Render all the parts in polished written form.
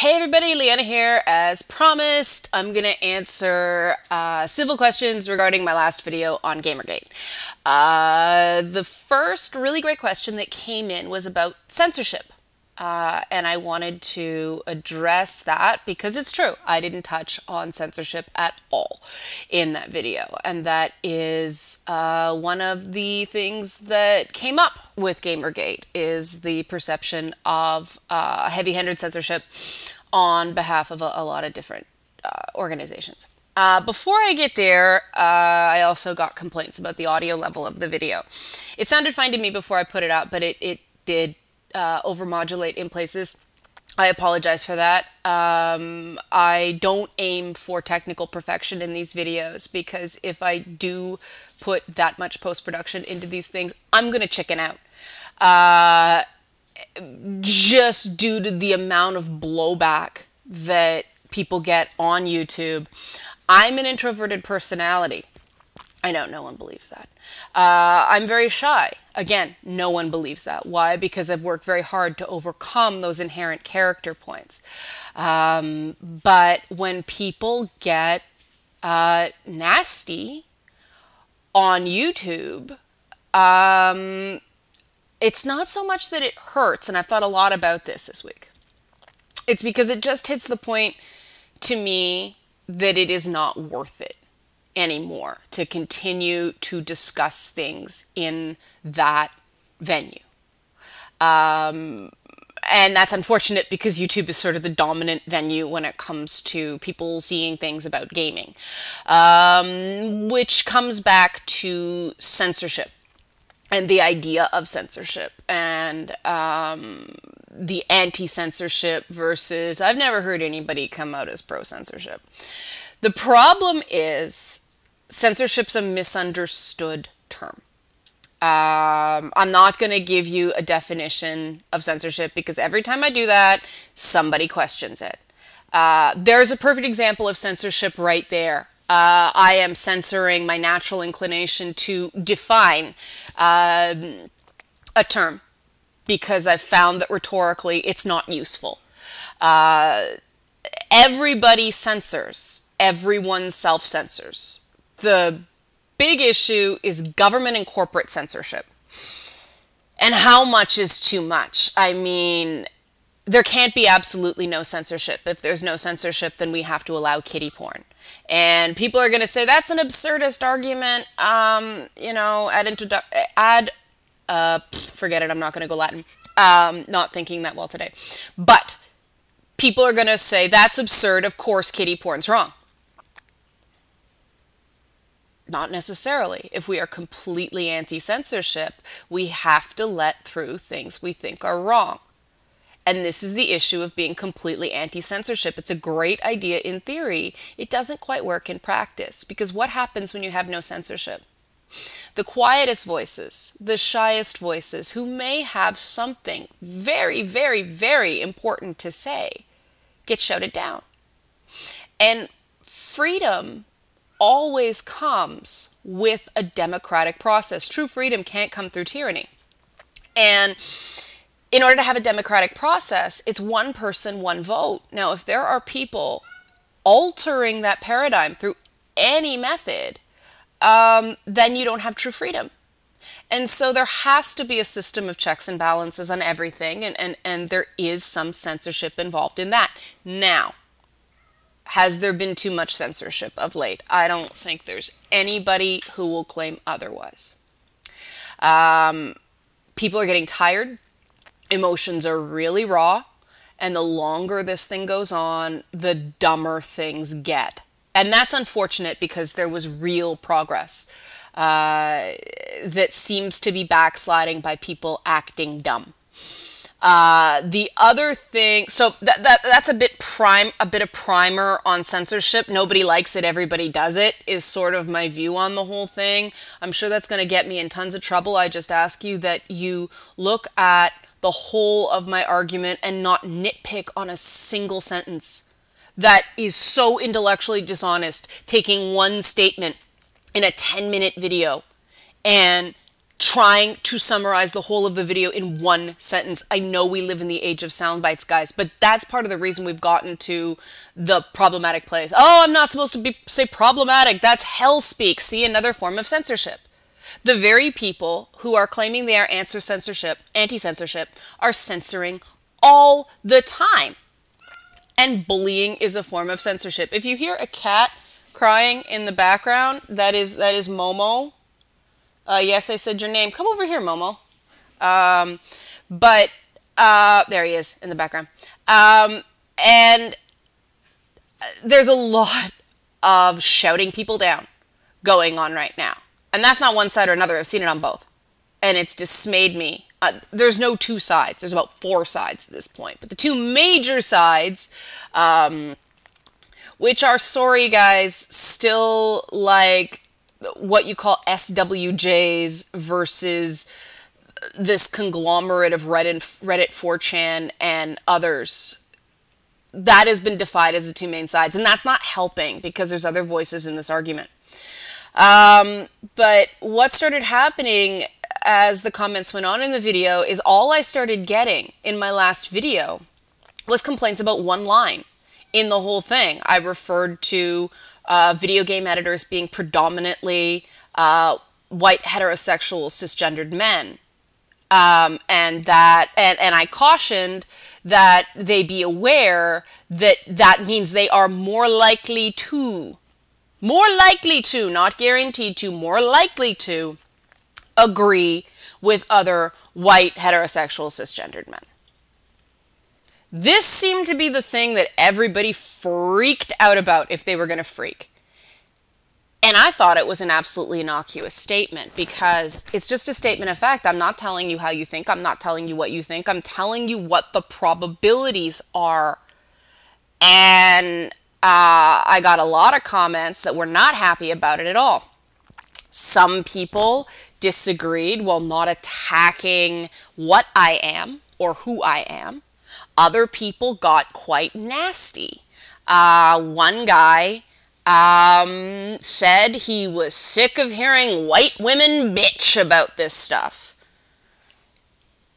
Hey everybody, Leanna here. As promised, I'm going to answer civil questions regarding my last video on Gamergate. The first really great question that came in was about censorship. And I wanted to address that because it's true. I didn't touch on censorship at all in that video. And that is one of the things that came up with Gamergate is the perception of heavy-handed censorship on behalf of a lot of different organizations. Before I get there, I also got complaints about the audio level of the video. It sounded fine to me before I put it out, but it did overmodulate in places. I apologize for that. I don't aim for technical perfection in these videos because if I do put that much post-production into these things, I'm going to chicken out. Just due to the amount of blowback that people get on YouTube. I'm an introverted personality. I know, no one believes that. I'm very shy. Again, no one believes that. Why? Because I've worked very hard to overcome those inherent character points. But when people get nasty on YouTube, it's not so much that it hurts, and I've thought a lot about this week. It's because it just hits the point to me that it is not worth it anymore to continue to discuss things in that venue. And that's unfortunate because YouTube is sort of the dominant venue when it comes to people seeing things about gaming, which comes back to censorship and the idea of censorship and the anti-censorship versus I've never heard anybody come out as pro-censorship. The problem is censorship's a misunderstood term. I'm not going to give you a definition of censorship because every time I do that, somebody questions it. There's a perfect example of censorship right there. I am censoring my natural inclination to define a term because I've found that rhetorically it's not useful. Everybody censors. Everyone self-censors. The big issue is government and corporate censorship. And how much is too much? I mean, there can't be absolutely no censorship. If there's no censorship, then we have to allow kiddie porn. And people are going to say, that's an absurdist argument. You know, forget it, I'm not going to go Latin. Not thinking that well today. But people are going to say, that's absurd, of course kiddie porn's wrong. Not necessarily. If we are completely anti-censorship, we have to let through things we think are wrong. And this is the issue of being completely anti-censorship. It's a great idea in theory. It doesn't quite work in practice. Because what happens when you have no censorship? The quietest voices, the shyest voices, who may have something very, very, very important to say, get shouted down. And freedom always comes with a democratic process. True freedom can't come through tyranny. And in order to have a democratic process, it's one person, one vote. Now, if there are people altering that paradigm through any method, then you don't have true freedom. And so there has to be a system of checks and balances on everything, and there is some censorship involved in that. Now, has there been too much censorship of late? I don't think there's anybody who will claim otherwise. People are getting tired. Emotions are really raw. And the longer this thing goes on, the dumber things get. And that's unfortunate because there was real progress that seems to be backsliding by people acting dumb. The other thing, so that's a bit of primer on censorship. Nobody likes it, everybody does it, is sort of my view on the whole thing. I'm sure that's going to get me in tons of trouble. I just ask you that you look at the whole of my argument and not nitpick on a single sentence that is so intellectually dishonest, taking one statement in a 10-minute video and trying to summarize the whole of the video in one sentence. I know we live in the age of sound bites, guys, but that's part of the reason we've gotten to the problematic place. Oh, I'm not supposed to say problematic. That's hell speak. See, another form of censorship. The very people who are claiming they are anti-censorship, are censoring all the time. And bullying is a form of censorship. If you hear a cat crying in the background, that is Momo. Yes, I said your name. Come over here, Momo. There he is in the background. And there's a lot of shouting people down going on right now. And that's not one side or another. I've seen it on both. And it's dismayed me. There's no two sides. There's about 4 sides at this point. But the 2 major sides, which are, sorry guys, still like what you call SWJs versus this conglomerate of Reddit 4chan, and others. That has been defied as the 2 main sides, and that's not helping because there's other voices in this argument. But what started happening as the comments went on in the video is all I started getting in my last video was complaints about one line in the whole thing. I referred to video game editors being predominantly white heterosexual cisgendered men, and I cautioned that they be aware that that means they are more likely to, not guaranteed to, more likely to agree with other white heterosexual cisgendered men. This seemed to be the thing that everybody freaked out about if they were going to freak. And I thought it was an absolutely innocuous statement because it's just a statement of fact. I'm not telling you how you think. I'm not telling you what you think. I'm telling you what the probabilities are. And I got a lot of comments that were not happy about it at all. Some people disagreed while not attacking what I am or who I am. Other people got quite nasty. One guy said he was sick of hearing white women bitch about this stuff.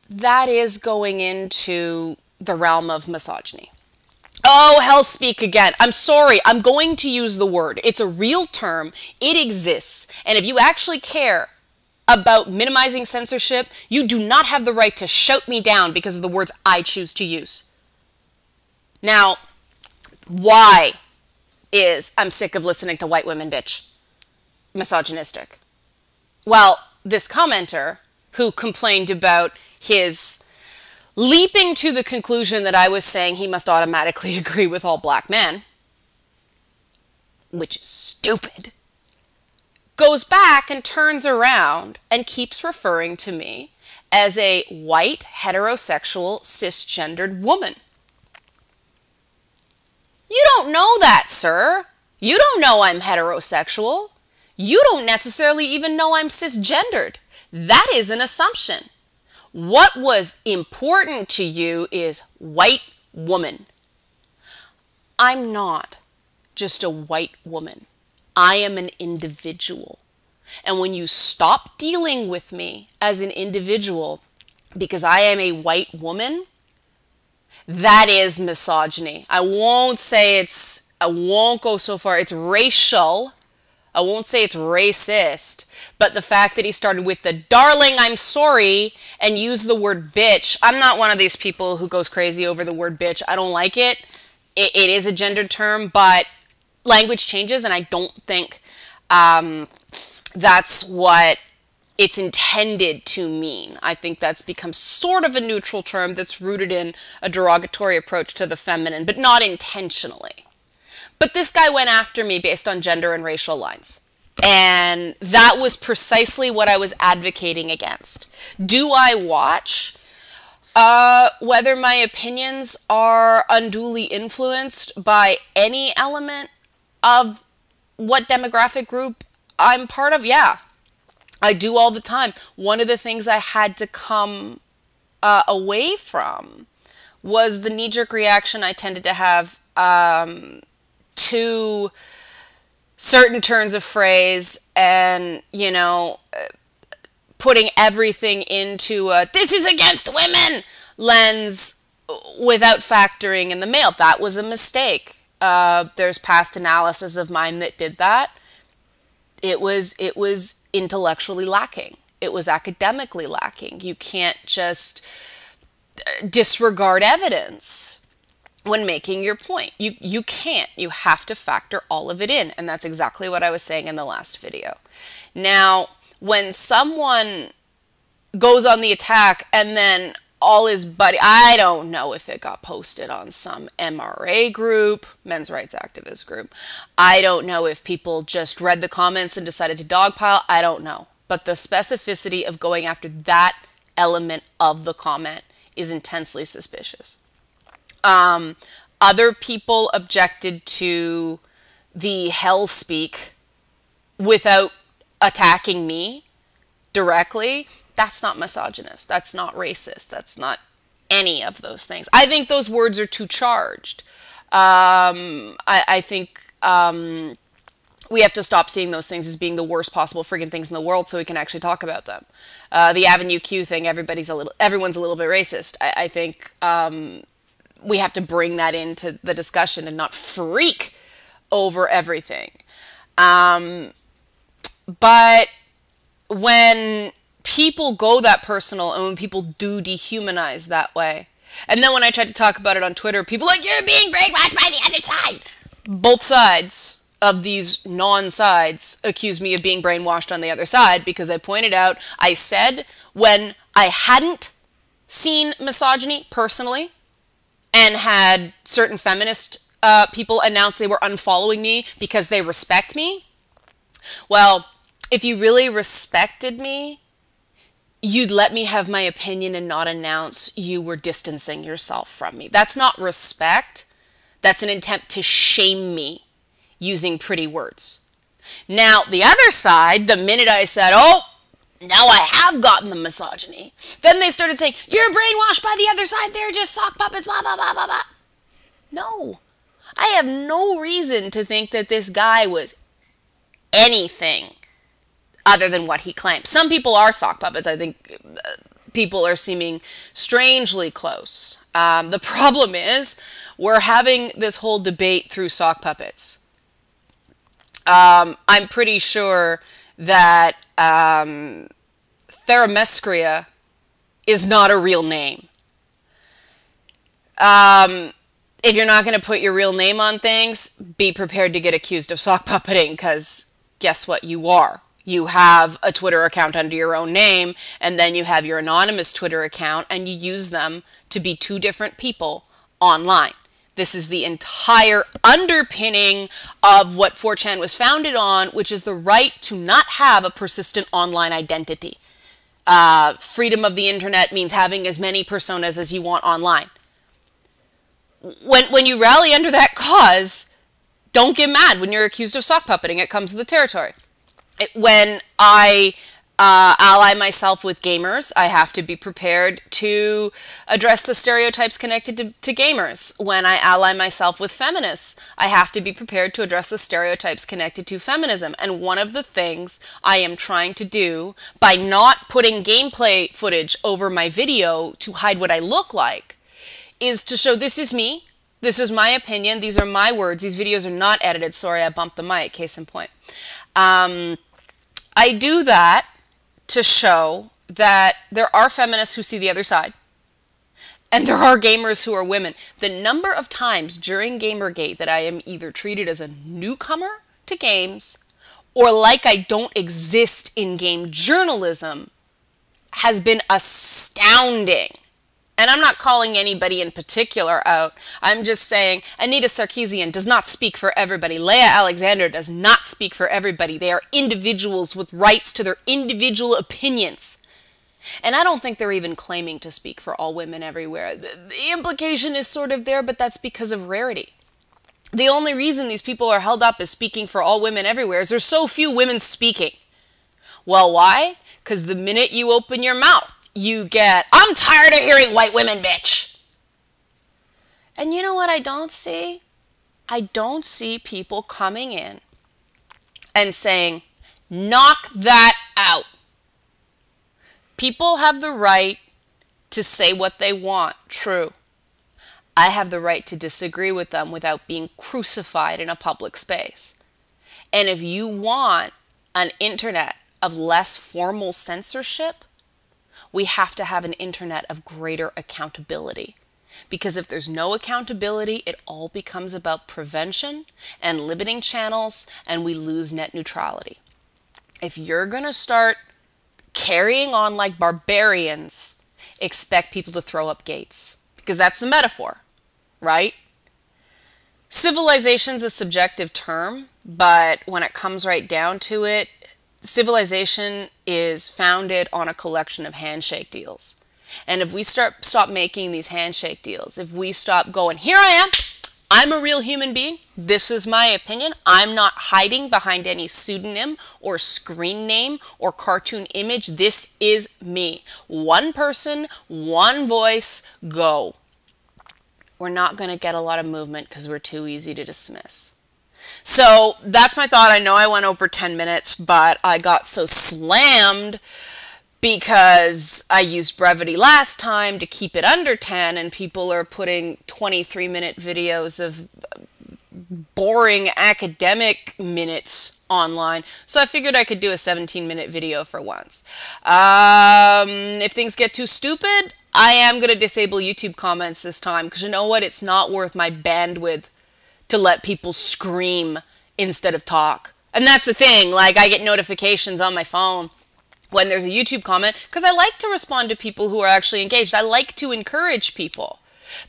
That is going into the realm of misogyny. Oh, hell speak again. I'm sorry. I'm going to use the word. It's a real term. It exists. And if you actually care about minimizing censorship, you do not have the right to shout me down because of the words I choose to use. Now, why is I'm sick of listening to white women bitch misogynistic? Well, this commenter who complained about his leaping to the conclusion that I was saying he must automatically agree with all black men, which is stupid, goes back and turns around and keeps referring to me as a white, heterosexual, cisgendered woman. You don't know that, sir. You don't know I'm heterosexual. You don't necessarily even know I'm cisgendered. That is an assumption. What was important to you is white woman. I'm not just a white woman. I am an individual. And when you stop dealing with me as an individual because I am a white woman, that is misogyny. I won't go so far. It's racial. I won't say it's racist. But the fact that he started with the darling, I'm sorry, and used the word bitch. I'm not one of these people who goes crazy over the word bitch. I don't like it. It is a gendered term, but language changes, and I don't think that's what it's intended to mean. I think that's become sort of a neutral term that's rooted in a derogatory approach to the feminine, but not intentionally. But this guy went after me based on gender and racial lines. And that was precisely what I was advocating against. Do I watch whether my opinions are unduly influenced by any element of what demographic group I'm part of? Yeah, I do all the time. One of the things I had to come away from was the knee-jerk reaction I tended to have to certain turns of phrase and, putting everything into a "this is against women" lens without factoring in the male. That was a mistake. There's past analysis of mine that did that. It was intellectually lacking. It was academically lacking. You can't just disregard evidence when making your point. You can't. You have to factor all of it in. And that's exactly what I was saying in the last video. Now, when someone goes on the attack and then all his buddy, I don't know if it got posted on some MRA group, men's rights activist group. I don't know if people just read the comments and decided to dogpile. I don't know. But the specificity of going after that element of the comment is intensely suspicious. Other people objected to the hell speak without attacking me directly. That's not misogynist. That's not racist. That's not any of those things. I think those words are too charged. I think we have to stop seeing those things as being the worst possible friggin' things in the world so we can actually talk about them. The Avenue Q thing, everyone's a little bit racist. I think we have to bring that into the discussion and not freak over everything. But when people go that personal and when people do dehumanize that way, and then when I tried to talk about it on Twitter, people are like, "You're being brainwashed by the other side." Both sides of these non-sides accuse me of being brainwashed on the other side because I pointed out, I said when I hadn't seen misogyny personally and had certain feminist people announce they were unfollowing me because they respect me. Well, if you really respected me, you'd let me have my opinion and not announce you were distancing yourself from me. That's not respect. That's an attempt to shame me using pretty words. Now, the other side, the minute I said, "Oh, now I have gotten the misogyny," then they started saying, "You're brainwashed by the other side. They're just sock puppets, blah, blah, blah, blah, blah." No. I have no reason to think that this guy was anything other than what he claimed. Some people are sock puppets. I think people are seeming strangely close. The problem is we're having this whole debate through sock puppets. I'm pretty sure that Theramescria is not a real name. If you're not going to put your real name on things, be prepared to get accused of sock puppeting, because guess what you are. You have a Twitter account under your own name, and then you have your anonymous Twitter account, and you use them to be two different people online. This is the entire underpinning of what 4chan was founded on, which is the right to not have a persistent online identity. Freedom of the internet means having as many personas as you want online. When you rally under that cause, don't get mad when you're accused of sock puppeting. It comes with the territory. When I ally myself with gamers, I have to be prepared to address the stereotypes connected to gamers. When I ally myself with feminists, I have to be prepared to address the stereotypes connected to feminism. And one of the things I am trying to do by not putting gameplay footage over my video to hide what I look like is to show this is me, this is my opinion, these are my words, these videos are not edited. Sorry, I bumped the mic, case in point. I do that to show that there are feminists who see the other side, and there are gamers who are women. The number of times during Gamergate that I am either treated as a newcomer to games or like I don't exist in game journalism has been astounding. And I'm not calling anybody in particular out. I'm just saying Anita Sarkeesian does not speak for everybody. Leah Alexander does not speak for everybody. They are individuals with rights to their individual opinions. And I don't think they're even claiming to speak for all women everywhere. The implication is sort of there, but that's because of rarity. The only reason these people are held up as speaking for all women everywhere is there's so few women speaking. Well, why? Because the minute you open your mouth, you get, "I'm tired of hearing white women, bitch." And you know what I don't see? I don't see people coming in and saying, "Knock that out. People have the right to say what they want, true. I have the right to disagree with them without being crucified in a public space. And if you want an internet of less formal censorship, we have to have an internet of greater accountability. Because if there's no accountability, it all becomes about prevention and limiting channels, and we lose net neutrality. If you're going to start carrying on like barbarians, expect people to throw up gates. Because that's the metaphor, right? Civilization's a subjective term, but when it comes right down to it, civilization is founded on a collection of handshake deals. And if we stop making these handshake deals, if we stop going, here I am, I'm a real human being, this is my opinion, I'm not hiding behind any pseudonym or screen name or cartoon image, this is me. One person, one voice, go. We're not going to get a lot of movement because we're too easy to dismiss. So that's my thought. I know I went over 10 minutes, but I got so slammed because I used brevity last time to keep it under 10, and people are putting 23-minute videos of boring academic minutes online. So I figured I could do a 17-minute video for once. If things get too stupid, I am going to disable YouTube comments this time, because you know what? It's not worth my bandwidth to let people scream instead of talk. And that's the thing, like, I get notifications on my phone when there's a YouTube comment, because I like to respond to people who are actually engaged. I like to encourage people.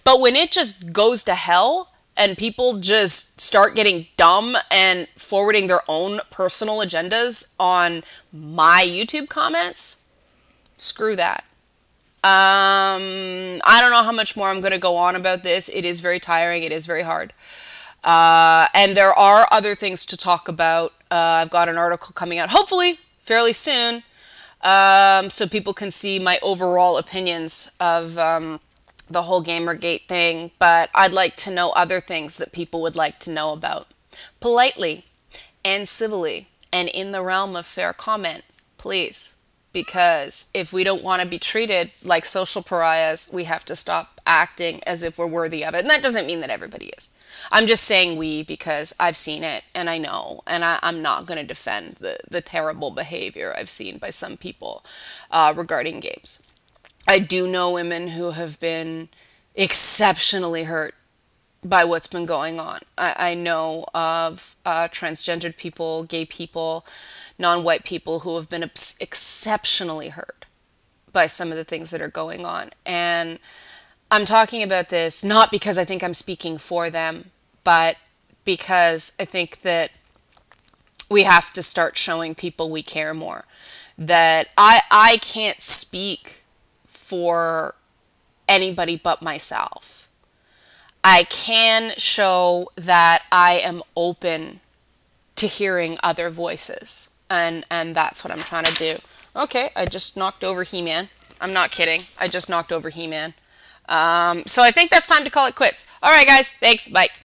But when it just goes to hell and people just start getting dumb and forwarding their own personal agendas on my YouTube comments, screw that. I don't know how much more I'm going to go on about this. It is very tiring. It is very hard. And there are other things to talk about. I've got an article coming out, hopefully, fairly soon, so people can see my overall opinions of the whole Gamergate thing. But I'd like to know other things that people would like to know about. Politely and civilly and in the realm of fair comment, please. Because if we don't want to be treated like social pariahs, we have to stop acting as if we're worthy of it. And that doesn't mean that everybody is. I'm just saying we because I've seen it and I know. And I'm not going to defend the terrible behavior I've seen by some people regarding games. I do know women who have been exceptionally hurt by what's been going on. I know of transgendered people, gay people, non-white people who have been exceptionally hurt by some of the things that are going on. And I'm talking about this not because I think I'm speaking for them, but because I think that we have to start showing people we care more. That I can't speak for anybody but myself. I can show that I am open to hearing other voices. And that's what I'm trying to do. Okay, I just knocked over He-Man. I'm not kidding. I just knocked over He-Man. So I think that's time to call it quits. All right, guys. Thanks. Bye.